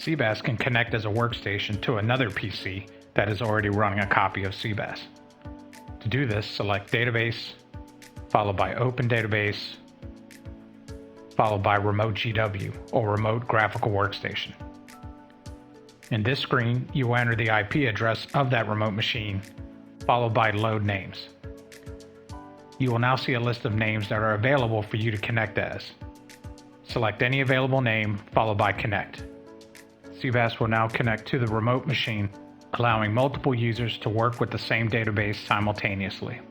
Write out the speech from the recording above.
CBAS can connect as a workstation to another PC that is already running a copy of CBAS. To do this, select Database, followed by Open Database, followed by Remote GW or Remote Graphical Workstation. In this screen, you will enter the IP address of that remote machine, followed by Load Names. You will now see a list of names that are available for you to connect as. Select any available name, followed by Connect. CBAS will now connect to the remote machine, allowing multiple users to work with the same database simultaneously.